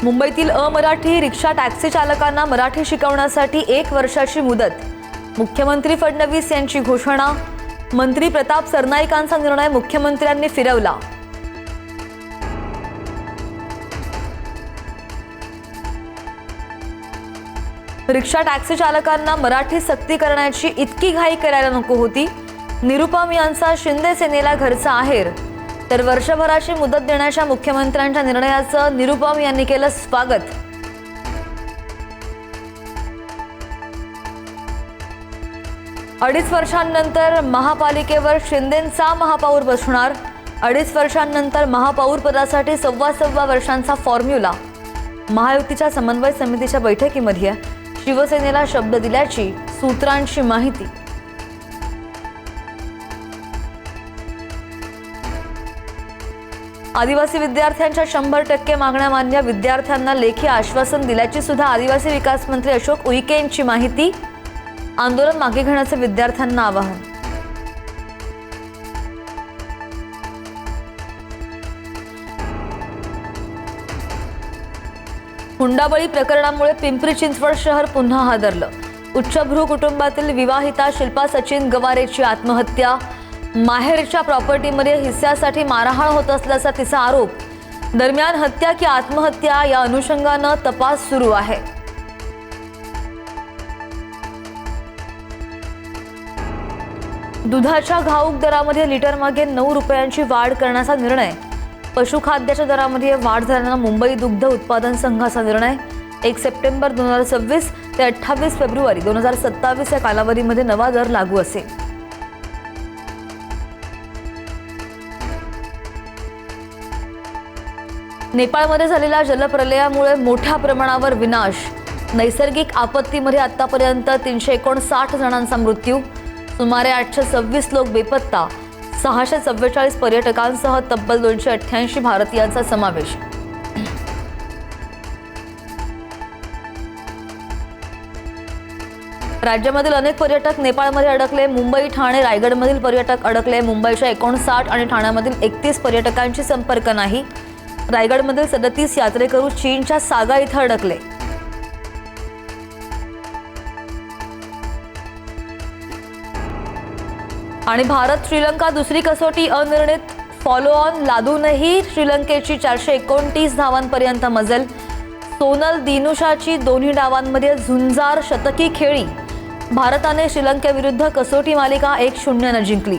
मुंबईतील अमराठी rickshaw taxi चालकांना मराठी शिकवण्यासाठी 1 वर्षाची मुदत. मुख्यमंत्री फडणवीस यांची घोषणा. मंत्री प्रताप सरनाईकांचा निर्णय मुख्यमंत्र्यांनी फिरवला. रिक्षा टॅक्सी चालकांना मराठी सक्ती करण्याची इतकी घाई करायला नको होती. निरुपम यांचा शिंदे सेनेला घरचा आहेर. तर वर्षभराची मुदत देण्याच्या मुख्यमंत्र्यांच्या निर्णयाचं निरुपम यांनी केलं स्वागत. अडीच वर्षांनंतर महापालिकेवर शिंदेंचा महापौर बसणार. 2.5 वर्षांनंतर महापौर पदासाठी 2.25 वर्षांचा फॉर्म्युला. महायुतीच्या समन्वय समितीच्या बैठकीमध्ये शिवसेनेला शब्द दिल्याची सूत्रांची माहिती. आदिवासी विद्यार्थ्यांच्या 100% मागण्या मान्य. विद्यार्थ्यांना लेखी आश्वासन दिल्याची सुद्धा आदिवासी विकास मंत्री अशोक उईके यांची माहिती. आंदोलन मागे घेण्याचे विद्यार्थ्यांना आवाहन. हुंडाबळी प्रकरणामुळे पिंपरी चिंचवड शहर पुन्हा हादरलं. उच्चभ्रू कुटुंबातील विवाहिता शिल्पा सचिन गवारेची आत्महत्या. माहेरच्या प्रॉपर्टीमध्ये हिस्स्यासाठी मारहाण होत असल्याचा तिचा आरोप. दरम्यान हत्या की आत्महत्या या अनुषंगानं तपास सुरू आहे. दुधाच्या घाऊक दरामध्ये लिटरमागे 9 रुपयांची वाढ करण्याचा निर्णय. पशुखाद्याच्या दरामध्ये वाढ झाल्यानं मुंबई दुग्ध उत्पादन संघाचा निर्णय. 1 सप्टेंबर 2026 ते 28 फेब्रुवारी 2027 या कालावधीमध्ये नवा दर लागू असेल. नेपाळमध्ये झालेल्या जलप्रलयामुळे मोठ्या प्रमाणावर विनाश. नैसर्गिक आपत्तीमध्ये आतापर्यंत 359 जणांचा मृत्यू. सुमारे 826 लोक बेपत्ता. 644 पर्यटकांसह तब्बल 288 भारतीयांचा समावेश. राज्यामधील अनेक पर्यटक नेपाळमध्ये अडकले. मुंबई, ठाणे, रायगडमधील पर्यटक अडकले. मुंबईच्या 59 आणि ठाण्यामधील 31 पर्यटकांशी संपर्क नाही. रायगडमधील 37 यात्रेकरू चीनच्या सागा इथं अडकले. आणि भारत श्रीलंका दुसरी कसोटी अनिर्णित. फॉलो ऑन लादूनही श्रीलंकेची 429 धावांपर्यंत मजल. सोनल दिनुशाची दोन्ही डावांमध्ये झुंजार शतकी खेळी. भारताने श्रीलंकेविरुद्ध कसोटी मालिका 1-0 जिंकली.